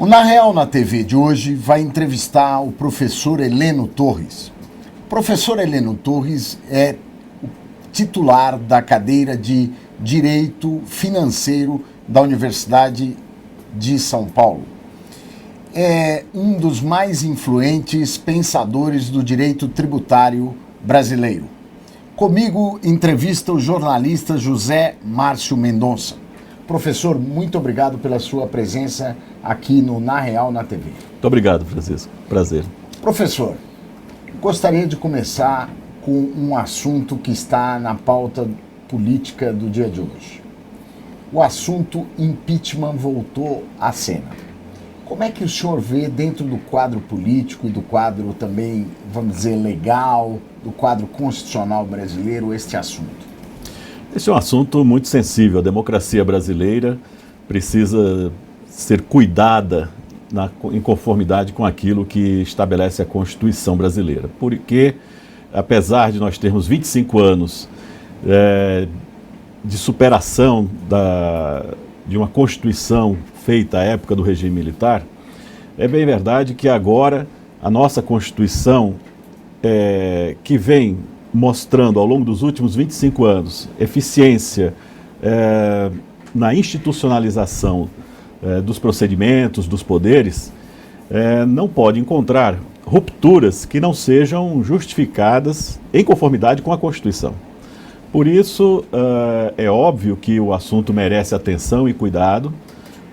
O Na Real na TV de hoje vai entrevistar o professor Heleno Torres. O professor Heleno Torres é o titular da cadeira de Direito Financeiro da Universidade de São Paulo. É um dos mais influentes pensadores do direito tributário brasileiro. Comigo entrevista o jornalista José Márcio Mendonça. Professor, muito obrigado pela sua presença aqui no Na Real na TV. Muito obrigado, Francisco. Prazer. Professor, gostaria de começar com um assunto que está na pauta política do dia de hoje. O assunto impeachment voltou à cena. Como é que o senhor vê dentro do quadro político e do quadro também, vamos dizer, legal, do quadro constitucional brasileiro, este assunto? Esse é um assunto muito sensível. A democracia brasileira precisa ser cuidada em conformidade com aquilo que estabelece a Constituição brasileira. Porque, apesar de nós termos 25 anos de superação de uma Constituição feita à época do regime militar, é bem verdade que agora a nossa Constituição, que vem mostrando ao longo dos últimos 25 anos eficiência na institucionalização dos procedimentos, dos poderes, não pode encontrar rupturas que não sejam justificadas em conformidade com a Constituição. Por isso, é óbvio que o assunto merece atenção e cuidado,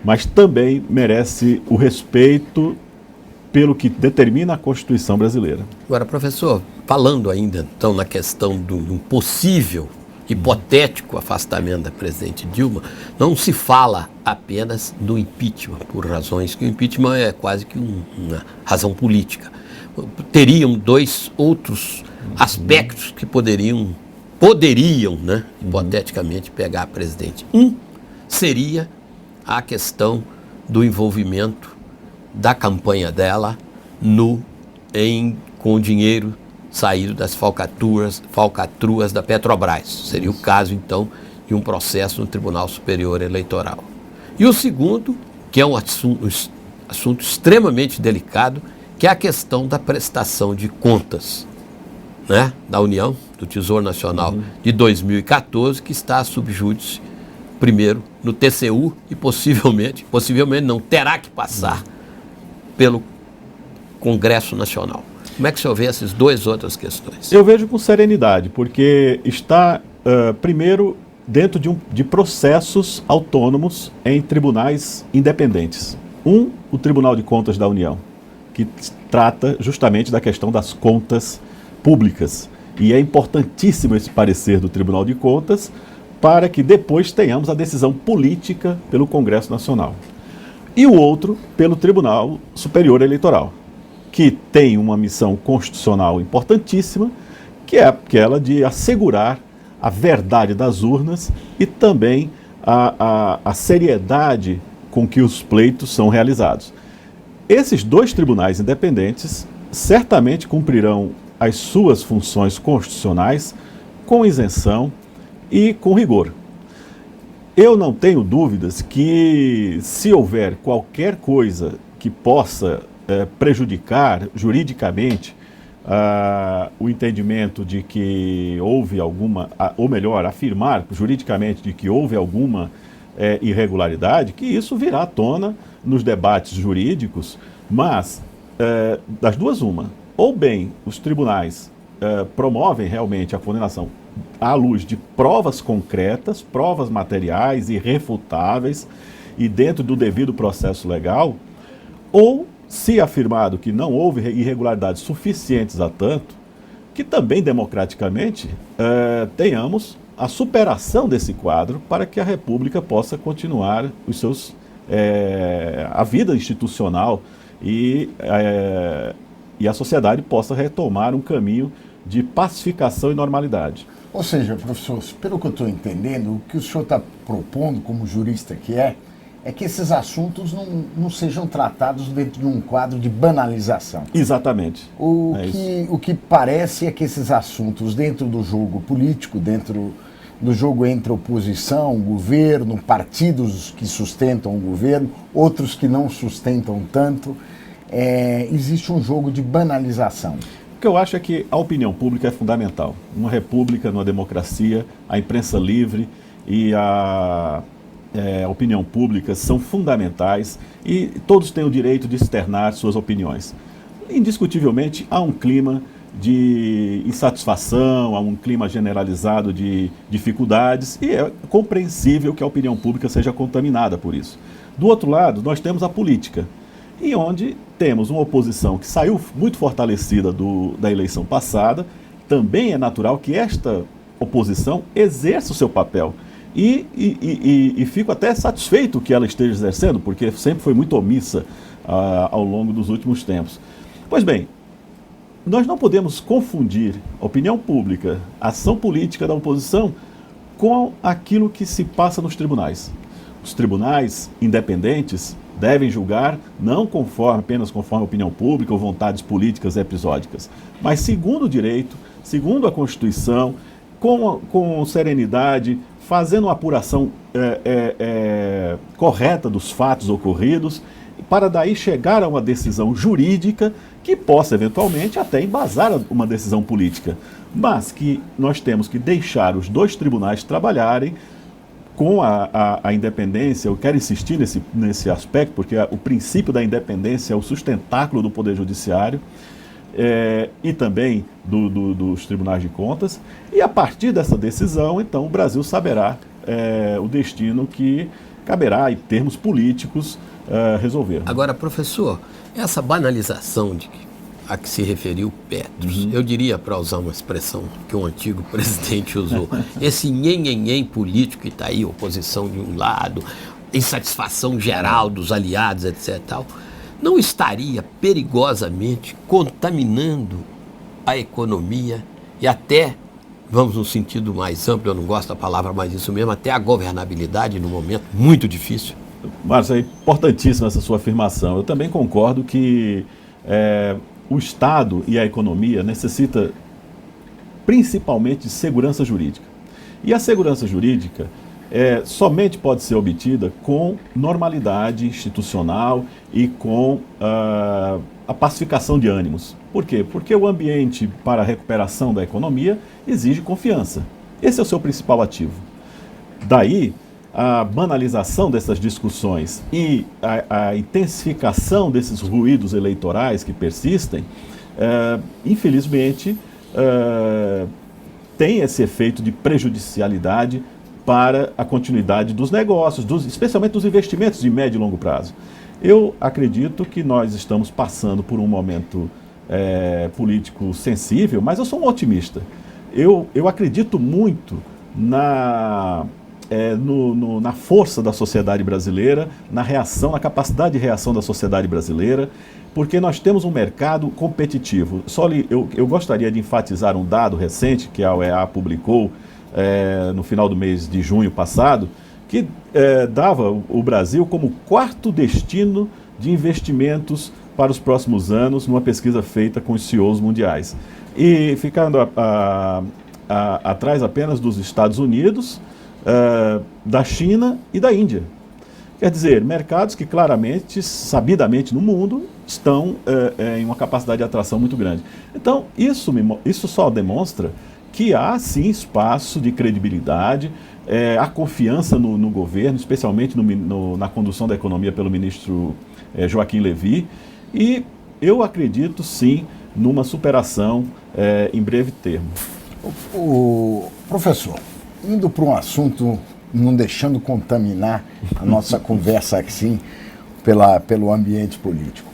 mas também merece o respeito pelo que determina a Constituição brasileira. Agora, professor, falando ainda então na questão de um possível, hipotético afastamento da presidente Dilma, não se fala apenas do impeachment, por razões que o impeachment é quase que uma razão política. Teriam dois outros aspectos que poderiam, né, hipoteticamente, pegar a presidente. Um seria a questão do envolvimento da campanha dela com o dinheiro saído das falcatruas da Petrobras. Seria o caso, então, de um processo no Tribunal Superior Eleitoral. E o segundo, que é um assunto extremamente delicado, que é a questão da prestação de contas, né, da União, do Tesouro Nacional de 2014, que está sob júdice, primeiro no TCU e possivelmente não, terá que passar pelo Congresso Nacional. Como é que o senhor vê essas duas outras questões? Eu vejo com serenidade, porque está, primeiro, dentro de processos autônomos em tribunais independentes. O Tribunal de Contas da União, que trata justamente da questão das contas públicas. E é importantíssimo esse parecer do Tribunal de Contas para que depois tenhamos a decisão política pelo Congresso Nacional. E o outro pelo Tribunal Superior Eleitoral, que tem uma missão constitucional importantíssima, que é aquela de assegurar a verdade das urnas e também a seriedade com que os pleitos são realizados. Esses dois tribunais independentes certamente cumprirão as suas funções constitucionais com isenção e com rigor. Eu não tenho dúvidas que, se houver qualquer coisa que possa prejudicar juridicamente o entendimento de que houve alguma, ou melhor, afirmar juridicamente de que houve alguma irregularidade, que isso virá à tona nos debates jurídicos, mas das duas uma, ou bem os tribunais promovem realmente a condenação à luz de provas concretas, provas materiais irrefutáveis e dentro do devido processo legal, ou, se afirmado que não houve irregularidades suficientes a tanto, que também democraticamente tenhamos a superação desse quadro para que a República possa continuar a vida institucional e a sociedade possa retomar um caminho de pacificação e normalidade. Ou seja, professor, pelo que eu estou entendendo, o que o senhor está propondo como jurista que é que esses assuntos não sejam tratados dentro de um quadro de banalização. Exatamente. O que parece é que esses assuntos dentro do jogo político, dentro do jogo entre oposição, governo, partidos que sustentam o governo, outros que não sustentam tanto. Existe um jogo de banalização. O que eu acho é que a opinião pública é fundamental. Numa república, numa democracia, a imprensa livre e a opinião pública são fundamentais e todos têm o direito de externar suas opiniões. Indiscutivelmente, há um clima de insatisfação, há um clima generalizado de dificuldades e é compreensível que a opinião pública seja contaminada por isso. Do outro lado, nós temos a política, e onde temos uma oposição que saiu muito fortalecida da eleição passada. Também é natural que esta oposição exerça o seu papel. E fico até satisfeito que ela esteja exercendo, porque sempre foi muito omissa ao longo dos últimos tempos. Pois bem, nós não podemos confundir a opinião pública, a ação política da oposição, com aquilo que se passa nos tribunais. Os tribunais independentes devem julgar não apenas conforme a opinião pública ou vontades políticas episódicas, mas segundo o direito, segundo a Constituição, com serenidade, fazendo uma apuração correta dos fatos ocorridos, para daí chegar a uma decisão jurídica que possa eventualmente até embasar uma decisão política, mas que nós temos que deixar os dois tribunais trabalharem com a independência. Eu quero insistir nesse aspecto, porque o princípio da independência é o sustentáculo do Poder Judiciário e também dos tribunais de contas, e a partir dessa decisão, então, o Brasil saberá o destino que caberá, em termos políticos, resolver. Agora, professor, essa banalização a que se referiu Petros, eu diria, para usar uma expressão que o antigo presidente usou, esse nhen político que está aí, oposição de um lado, insatisfação geral dos aliados, etc. Tal, não estaria perigosamente contaminando a economia e até, vamos no sentido mais amplo, eu não gosto da palavra, mas isso mesmo, até a governabilidade num momento muito difícil? Márcio, é importantíssima essa sua afirmação. Eu também concordo que o Estado e a economia necessitam principalmente de segurança jurídica. E a segurança jurídica somente pode ser obtida com normalidade institucional e com a pacificação de ânimos. Por quê? Porque o ambiente para a recuperação da economia exige confiança. Esse é o seu principal ativo. Daí, a banalização dessas discussões e a intensificação desses ruídos eleitorais que persistem, infelizmente, tem esse efeito de prejudicialidade para a continuidade dos negócios, especialmente dos investimentos de médio e longo prazo. Eu acredito que nós estamos passando por um momento político sensível, mas eu sou um otimista. Eu acredito muito na força da sociedade brasileira, na capacidade de reação da sociedade brasileira, porque nós temos um mercado competitivo. Eu gostaria de enfatizar um dado recente que a OEA publicou no final do mês de junho passado, que dava o Brasil como quarto destino de investimentos para os próximos anos, numa pesquisa feita com os CEOs mundiais. E ficando atrás apenas dos Estados Unidos, da China e da Índia. Quer dizer, mercados que claramente, sabidamente no mundo, estão em uma capacidade de atração muito grande. Então, isso só demonstra que há sim espaço de credibilidade, há confiança no governo, especialmente na condução da economia pelo ministro Joaquim Levy, e eu acredito sim numa superação em breve termo. Professor, indo para um assunto, não deixando contaminar a nossa conversa assim pelo ambiente político,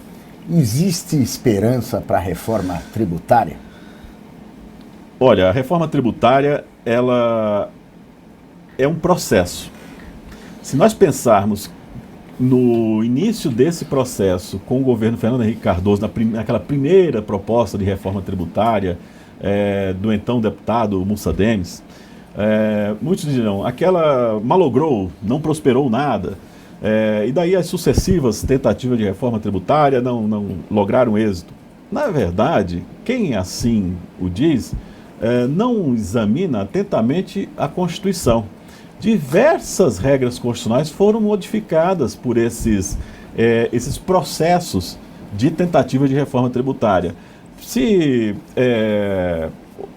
existe esperança para a reforma tributária? Olha, a reforma tributária, ela é um processo. Se nós pensarmos no início desse processo com o governo Fernando Henrique Cardoso, naquela primeira proposta de reforma tributária do então deputado Mussa Demis, muitos dirão, aquela malogrou, não prosperou nada, e daí as sucessivas tentativas de reforma tributária não lograram êxito. Na verdade, quem assim o diz, não examina atentamente a Constituição. Diversas regras constitucionais foram modificadas por esses processos de tentativa de reforma tributária.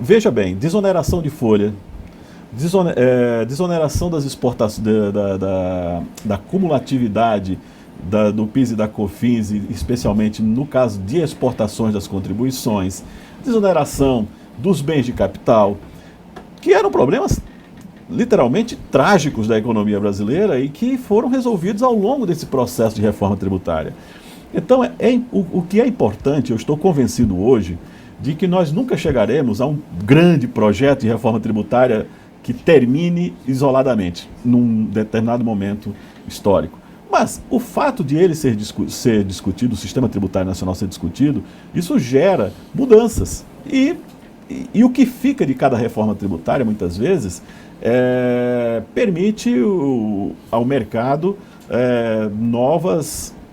Veja bem, desoneração de folha, desoneração das exportações, da cumulatividade do PIS e da COFINS, especialmente no caso de exportações das contribuições, desoneração dos bens de capital, que eram problemas literalmente trágicos da economia brasileira e que foram resolvidos ao longo desse processo de reforma tributária. Então, o que é importante, eu estou convencido hoje, de que nós nunca chegaremos a um grande projeto de reforma tributária que termine isoladamente, num determinado momento histórico. Mas o fato de ele ser discutido, o sistema tributário nacional ser discutido, isso gera mudanças. E o que fica de cada reforma tributária, muitas vezes, permite ao mercado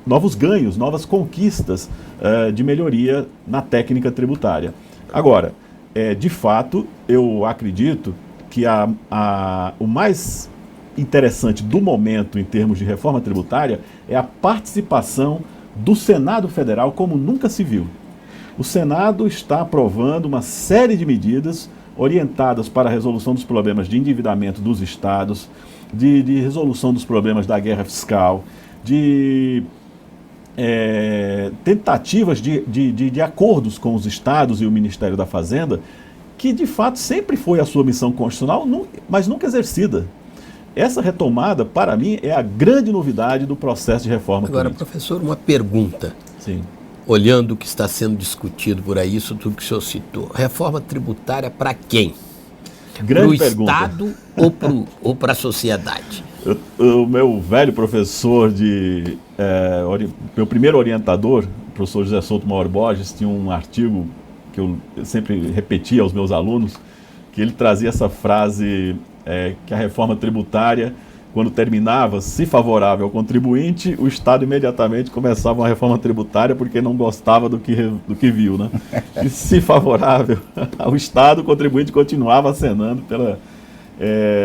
novos ganhos, novas conquistas de melhoria na técnica tributária. Agora, de fato, eu acredito que o mais interessante do momento em termos de reforma tributária é a participação do Senado Federal como nunca se viu. O Senado está aprovando uma série de medidas orientadas para a resolução dos problemas de endividamento dos estados, de resolução dos problemas da guerra fiscal, de tentativas de acordos com os estados e o Ministério da Fazenda, que de fato sempre foi a sua missão constitucional, mas nunca exercida. Essa retomada, para mim, é a grande novidade do processo de reforma política. Agora, professor, uma pergunta. Sim. Olhando o que está sendo discutido por aí, isso tudo que o senhor citou. Reforma tributária para quem? Grande pergunta. Para o Estado ou para a sociedade? O meu velho professor, meu primeiro orientador, o professor José Souto Mauro Borges, tinha um artigo que eu sempre repetia aos meus alunos, que ele trazia essa frase, que a reforma tributária, quando terminava, se favorável ao contribuinte, o Estado imediatamente começava uma reforma tributária porque não gostava do que viu, né? E se favorável ao Estado, o contribuinte continuava acenando pela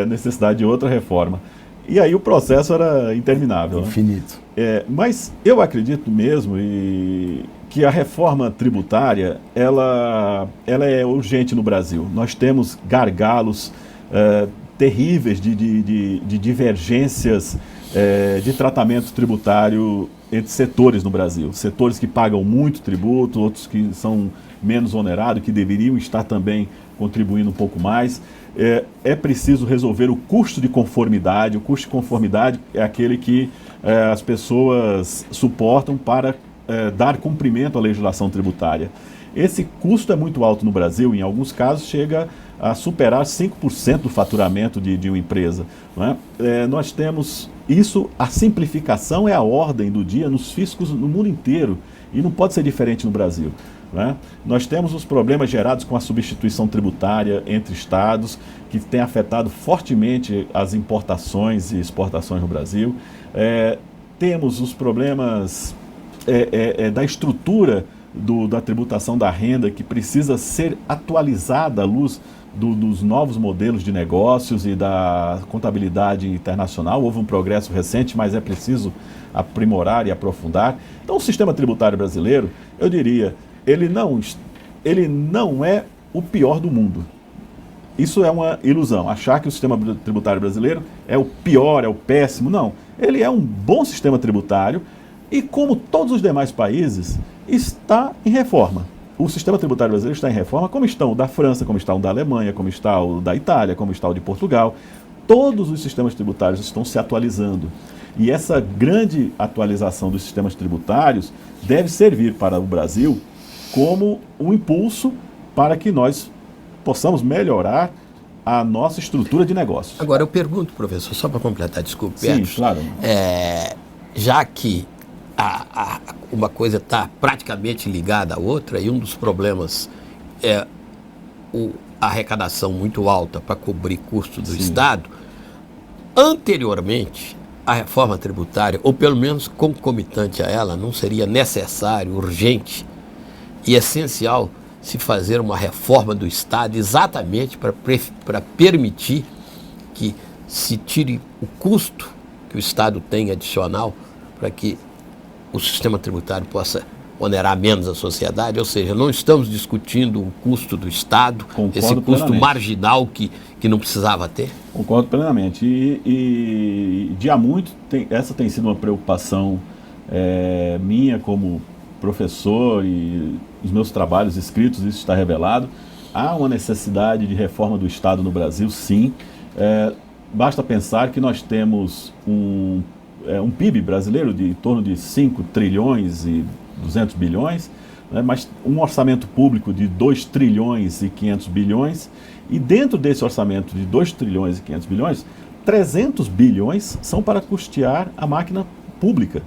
necessidade de outra reforma. E aí o processo era interminável. Infinito. Né? Mas eu acredito mesmo que a reforma tributária ela é urgente no Brasil. Nós temos gargalos terríveis de divergências de tratamento tributário entre setores no Brasil. Setores que pagam muito tributo, outros que são menos onerados, que deveriam estar também contribuindo um pouco mais. É preciso resolver o custo de conformidade. O custo de conformidade é aquele que as pessoas suportam para dar cumprimento à legislação tributária. Esse custo é muito alto no Brasil, em alguns casos chega a superar 5% do faturamento de uma empresa. Não é? Nós temos isso, a simplificação é a ordem do dia nos fiscos no mundo inteiro e não pode ser diferente no Brasil. Né? Nós temos os problemas gerados com a substituição tributária entre estados, que tem afetado fortemente as importações e exportações no Brasil. Temos os problemas da estrutura da tributação da renda, que precisa ser atualizada à luz dos novos modelos de negócios e da contabilidade internacional. Houve um progresso recente, mas é preciso aprimorar e aprofundar. Então, o sistema tributário brasileiro, eu diria, ele não é o pior do mundo. Isso é uma ilusão, achar que o sistema tributário brasileiro é o pior, é o péssimo. Não, ele é um bom sistema tributário e, como todos os demais países, está em reforma. O sistema tributário brasileiro está em reforma, como estão o da França, como está o da Alemanha, como está o da Itália, como está o de Portugal. Todos os sistemas tributários estão se atualizando. E essa grande atualização dos sistemas tributários deve servir para o Brasil como um impulso para que nós possamos melhorar a nossa estrutura de negócios. Agora eu pergunto, professor, só para completar, desculpe. Sim, claro. Já que uma coisa está praticamente ligada à outra, e um dos problemas é a arrecadação muito alta para cobrir custos do Estado, anteriormente, a reforma tributária, ou pelo menos concomitante a ela, não seria necessário, urgente e essencial se fazer uma reforma do Estado exatamente para permitir que se tire o custo que o Estado tem adicional para que o sistema tributário possa onerar menos a sociedade, ou seja, não estamos discutindo um custo do Estado, Concordo esse custo plenamente. marginal que não precisava ter? Concordo plenamente. E de há muito, essa tem sido uma preocupação minha como professor, e os meus trabalhos escritos, isso está revelado. Há uma necessidade de reforma do Estado no Brasil, sim. Basta pensar que nós temos um PIB brasileiro de em torno de 5 trilhões e 200 bilhões, né, mas um orçamento público de 2 trilhões e 500 bilhões, e dentro desse orçamento de 2 trilhões e 500 bilhões, 300 bilhões são para custear a máquina pública,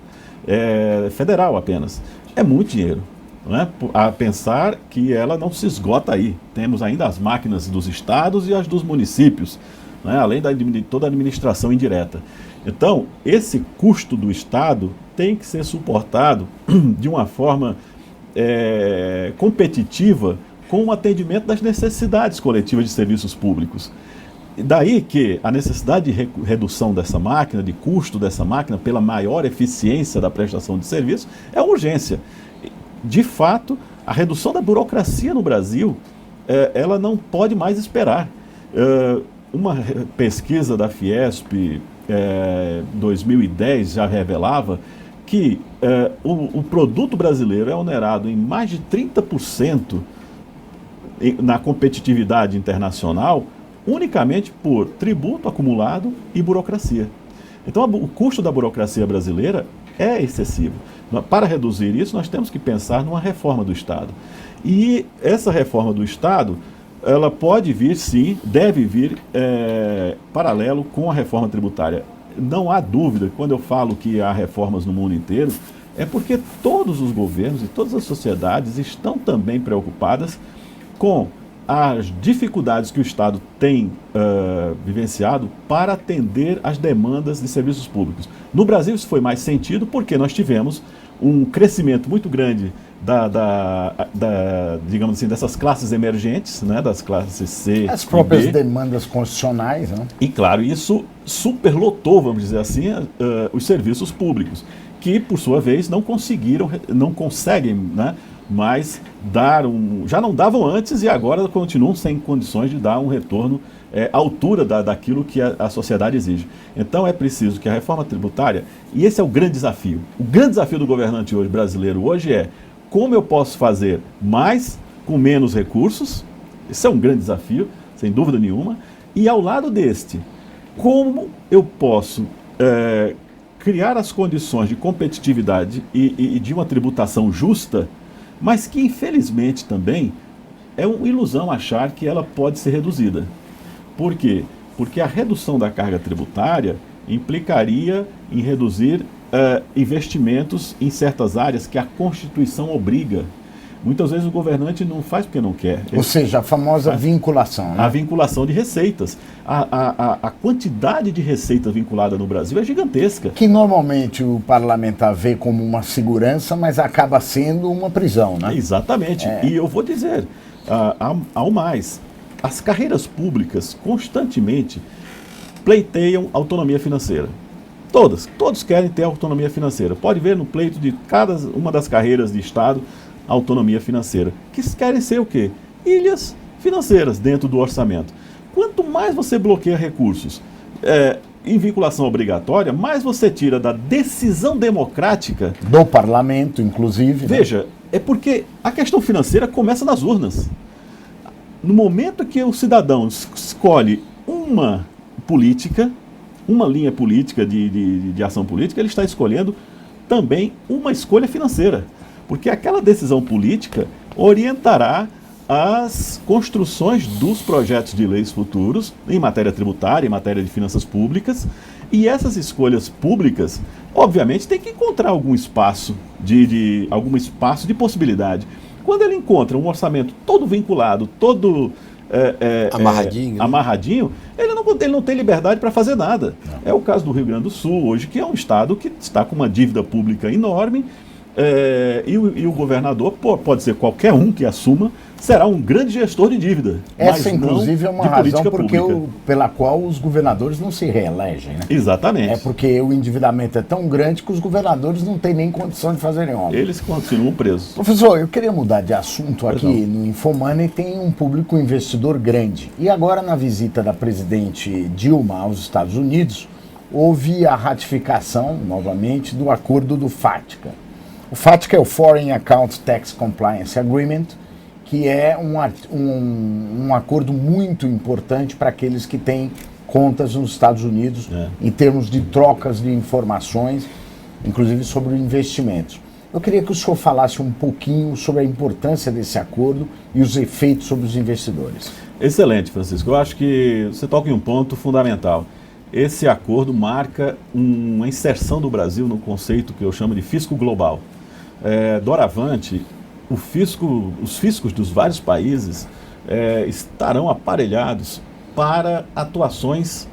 federal apenas. É muito dinheiro, não é? A pensar que ela não se esgota aí. Temos ainda as máquinas dos estados e as dos municípios, né, além de toda a administração indireta. Então, esse custo do Estado tem que ser suportado de uma forma competitiva com o atendimento das necessidades coletivas de serviços públicos. E daí que a necessidade de redução dessa máquina, de custo dessa máquina, pela maior eficiência da prestação de serviço, é uma urgência. De fato, a redução da burocracia no Brasil, ela não pode mais esperar. Uma pesquisa da Fiesp, 2010, já revelava que o produto brasileiro é onerado em mais de 30% na competitividade internacional, unicamente por tributo acumulado e burocracia. Então, o custo da burocracia brasileira é excessivo. Para reduzir isso, nós temos que pensar numa reforma do Estado. E essa reforma do Estado, ela pode vir, sim, deve vir paralelo com a reforma tributária. Não há dúvida, quando eu falo que há reformas no mundo inteiro, é porque todos os governos e todas as sociedades estão também preocupadas com as dificuldades que o Estado tem vivenciado para atender às demandas de serviços públicos. No Brasil isso foi mais sentido porque nós tivemos um crescimento muito grande digamos assim, dessas classes emergentes, né, das classes C as próprias e B. demandas constitucionais, né? E claro, isso superlotou, vamos dizer assim, os serviços públicos, que por sua vez não conseguem, né, mais dar já não davam antes e agora continuam sem condições de dar um retorno à altura daquilo que a sociedade exige. Então é preciso que a reforma tributária, e esse é o grande desafio do governante brasileiro hoje é como eu posso fazer mais com menos recursos. Esse é um grande desafio, sem dúvida nenhuma, e ao lado deste, como eu posso criar as condições de competitividade e de uma tributação justa, mas que infelizmente também é uma ilusão achar que ela pode ser reduzida. Por quê? Porque a redução da carga tributária implicaria em reduzir investimentos em certas áreas que a Constituição obriga. Muitas vezes o governante não faz porque não quer. Ou seja, a famosa vinculação, né? A vinculação de receitas. A quantidade de receita vinculada no Brasil é gigantesca. Que normalmente o parlamentar vê como uma segurança, mas acaba sendo uma prisão, né? Exatamente. E eu vou dizer, ao mais, as carreiras públicas constantemente pleiteiam autonomia financeira. Todos querem ter autonomia financeira. Pode ver no pleito de cada uma das carreiras de Estado, autonomia financeira. Que querem ser o quê? Ilhas financeiras dentro do orçamento. Quanto mais você bloqueia recursos em vinculação obrigatória, mais você tira da decisão democrática do parlamento, inclusive. Veja, né? É porque a questão financeira começa nas urnas. No momento que o cidadão escolhe uma política, uma linha política de ação política, ele está escolhendo também uma escolha financeira. Porque aquela decisão política orientará as construções dos projetos de leis futuros em matéria tributária, em matéria de finanças públicas, e essas escolhas públicas, obviamente, têm que encontrar algum espaço de possibilidade. Quando ele encontra um orçamento todo vinculado, todo amarradinho, ele não tem liberdade para fazer nada. Não. É o caso do Rio Grande do Sul hoje, que é um estado que está com uma dívida pública enorme E o governador, pode ser qualquer um que assuma, será um grande gestor de dívida. Essa, inclusive, é uma razão pela qual os governadores não se reelegem, né? Exatamente. É porque o endividamento é tão grande que os governadores não têm nem condição de fazerem obra. Eles continuam presos. Professor, eu queria mudar de assunto aqui. No Infomoney tem um público investidor grande. E agora, na visita da presidente Dilma aos Estados Unidos, houve a ratificação, novamente, do acordo do FATCA. O FATCA é o Foreign Account Tax Compliance Agreement, que é um acordo muito importante para aqueles que têm contas nos Estados Unidos, em termos de trocas de informações, inclusive sobre investimentos. Eu queria que o senhor falasse um pouquinho sobre a importância desse acordo e os efeitos sobre os investidores. Excelente, Francisco. Eu acho que você toca em um ponto fundamental. Esse acordo marca uma inserção do Brasil no conceito que eu chamo de fisco global. Doravante, os fiscos dos vários países estarão aparelhados para atuações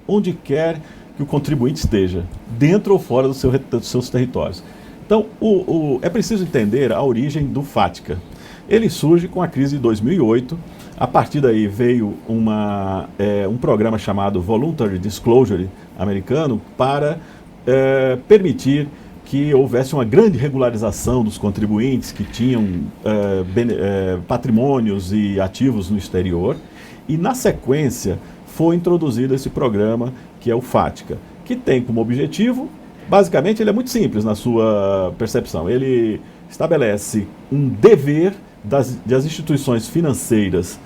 onde quer que o contribuinte esteja, dentro ou fora dos seus territórios. Então, é preciso entender a origem do FATCA. Ele surge com a crise de 2008. A partir daí veio um programa chamado Voluntary Disclosure americano para permitir que houvesse uma grande regularização dos contribuintes que tinham patrimônios e ativos no exterior. E, na sequência, foi introduzido esse programa, que é o FATCA, que tem como objetivo, basicamente, ele é muito simples na sua percepção. Ele estabelece um dever das instituições financeiras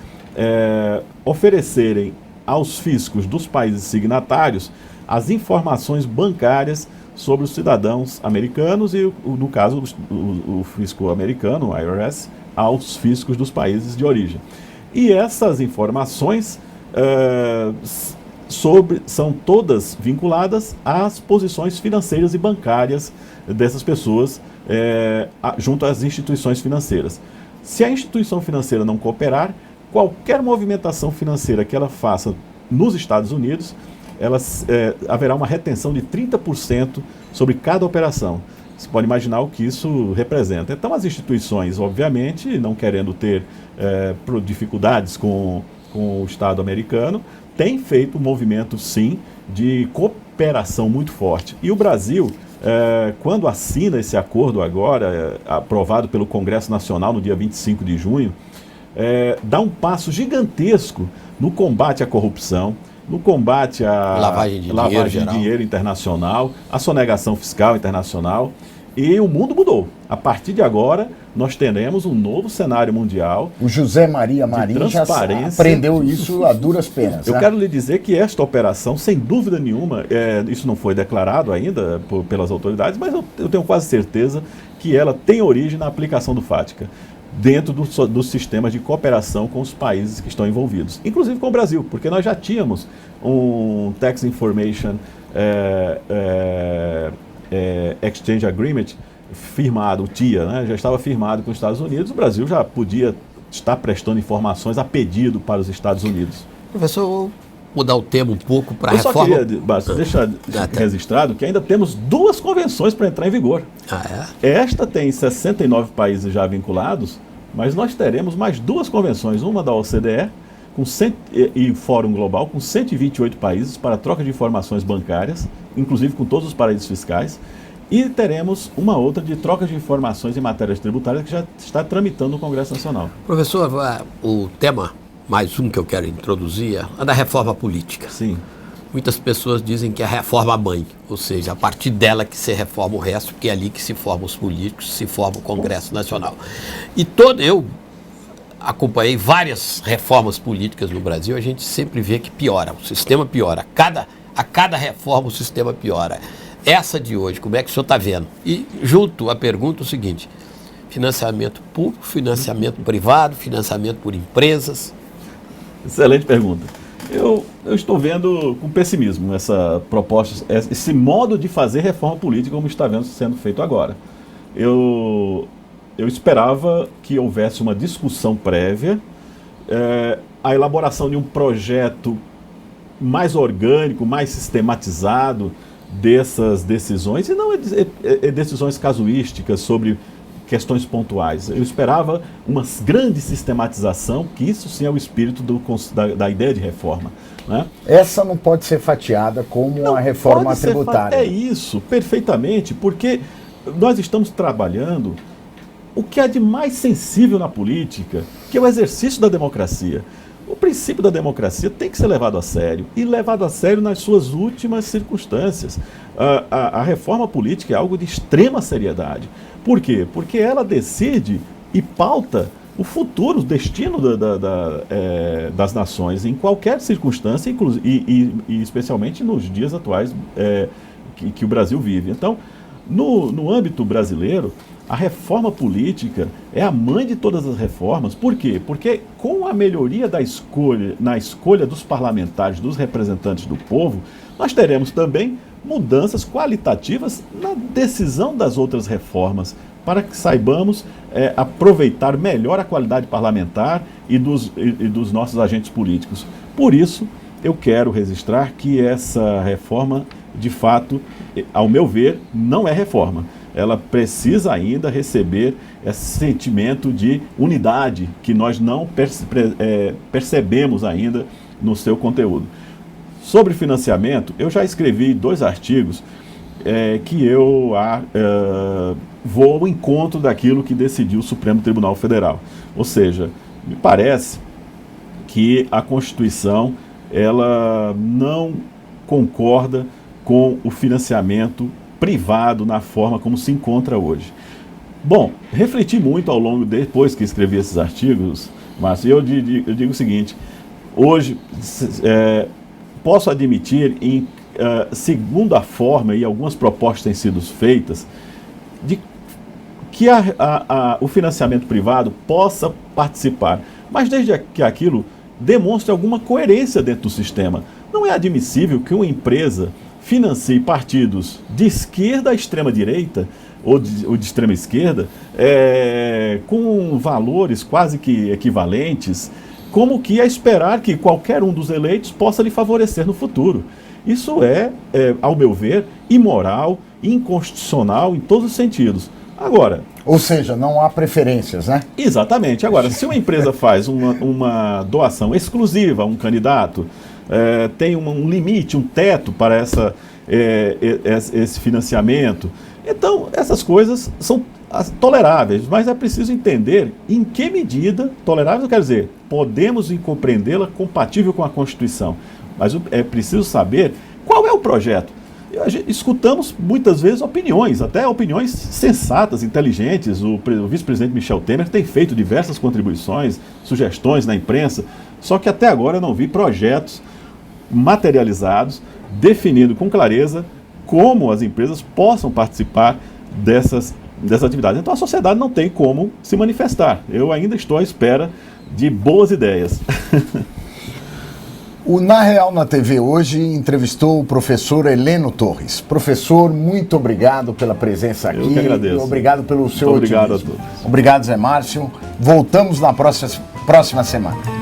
oferecerem aos fiscos dos países signatários as informações bancárias sobre os cidadãos americanos e, no caso, o fisco americano, o IRS, aos fiscos dos países de origem. E essas informações são todas vinculadas às posições financeiras e bancárias dessas pessoas junto às instituições financeiras. Se a instituição financeira não cooperar, qualquer movimentação financeira que ela faça nos Estados Unidos, haverá uma retenção de 30% sobre cada operação. Você pode imaginar o que isso representa. Então, as instituições, obviamente, não querendo ter dificuldades com o Estado americano, têm feito um movimento, sim, de cooperação muito forte. E o Brasil, quando assina esse acordo agora, aprovado pelo Congresso Nacional no dia 25 de junho, dá um passo gigantesco no combate à corrupção, no combate à lavagem de dinheiro internacional, à sonegação fiscal internacional. E o mundo mudou. A partir de agora, nós teremos um novo cenário mundial. O José Maria Marinho já aprendeu isso a duras penas. Eu quero lhe dizer que esta operação, sem dúvida nenhuma, isso não foi declarado ainda pelas autoridades, mas eu tenho quase certeza que ela tem origem na aplicação do FATCA, dentro dos sistemas de cooperação com os países que estão envolvidos, inclusive com o Brasil, porque nós já tínhamos um Tax Information Exchange Agreement firmado, o TIA, né? Já estava firmado com os Estados Unidos. O Brasil já podia estar prestando informações a pedido para os Estados Unidos. Professor, vou mudar o tema um pouco para a reforma. Eu só queria deixar registrado que ainda temos 2 convenções para entrar em vigor. Esta tem 69 países já vinculados, mas nós teremos mais 2 convenções, uma da OCDE e Fórum Global, com 128 países para troca de informações bancárias, inclusive com todos os paraísos fiscais, e teremos uma outra de troca de informações em matérias tributárias que já está tramitando no Congresso Nacional. Professor, o tema, mais um que eu quero introduzir, é da reforma política. Sim. Muitas pessoas dizem que é a reforma mãe, ou seja, a partir dela que se reforma o resto, porque é ali que se formam os políticos, se forma o Congresso Nacional. E eu acompanhei várias reformas políticas no Brasil, a gente sempre vê que piora, o sistema piora. A cada reforma o sistema piora. Essa de hoje, como é que o senhor está vendo? E junto à pergunta o seguinte: financiamento público, financiamento privado, financiamento por empresas? Excelente pergunta. Eu estou vendo com pessimismo essa proposta, esse modo de fazer reforma política como está sendo feito agora. Eu esperava que houvesse uma discussão prévia, a elaboração de um projeto mais orgânico, mais sistematizado, dessas decisões, e não decisões casuísticas sobre questões pontuais. Eu esperava uma grande sistematização, que isso sim é o espírito da ideia de reforma. Né? Essa não pode ser fatiada como a reforma tributária. É isso, perfeitamente, porque nós estamos trabalhando o que há de mais sensível na política, que é o exercício da democracia. O princípio da democracia tem que ser levado a sério, e levado a sério nas suas últimas circunstâncias. A reforma política é algo de extrema seriedade. Por quê? Porque ela decide e pauta o futuro, o destino das nações em qualquer circunstância, e especialmente nos dias atuais que o Brasil vive. Então, no âmbito brasileiro, a reforma política é a mãe de todas as reformas. Por quê? Porque com a melhoria na escolha dos parlamentares, dos representantes do povo, nós teremos também mudanças qualitativas na decisão das outras reformas, para que saibamos aproveitar melhor a qualidade parlamentar e dos nossos agentes políticos. Por isso, eu quero registrar que essa reforma, de fato, ao meu ver, não é reforma. Ela precisa ainda receber esse sentimento de unidade que nós não percebemos ainda no seu conteúdo. Sobre financiamento, eu já escrevi 2 artigos que eu vou ao encontro daquilo que decidiu o Supremo Tribunal Federal. Ou seja, me parece que a Constituição ela não concorda com o financiamento privado na forma como se encontra hoje. Bom, refleti muito ao longo, depois que escrevi esses artigos, Márcio, eu digo o seguinte: hoje posso admitir, segundo a forma e algumas propostas têm sido feitas, que o financiamento privado possa participar, mas desde que aquilo demonstre alguma coerência dentro do sistema. Não é admissível que uma empresa financie partidos de esquerda à extrema-direita ou de extrema-esquerda com valores quase que equivalentes, como que é esperar que qualquer um dos eleitos possa lhe favorecer no futuro. Isso ao meu ver, imoral, inconstitucional em todos os sentidos. Agora... Ou seja, não há preferências, né? Exatamente. Agora, se uma empresa faz uma doação exclusiva a um candidato, tem um limite, um teto para esse financiamento, então essas coisas são toleráveis, mas é preciso entender em que medida toleráveis, eu quero dizer, podemos compreendê-la compatível com a Constituição, mas é preciso saber qual é o projeto. Escutamos muitas vezes opiniões, até opiniões sensatas, inteligentes. O vice-presidente Michel Temer tem feito diversas contribuições, sugestões na imprensa, só que até agora eu não vi projetos materializados, definindo com clareza como as empresas possam participar dessas atividades. Então a sociedade não tem como se manifestar. Eu ainda estou à espera de boas ideias. O Na Real na TV hoje entrevistou o professor Heleno Torres. Professor, muito obrigado pela presença aqui. Eu que agradeço. Obrigado pelo seu otimismo. Obrigado a todos. Obrigado, Zé Márcio. Voltamos na próxima semana.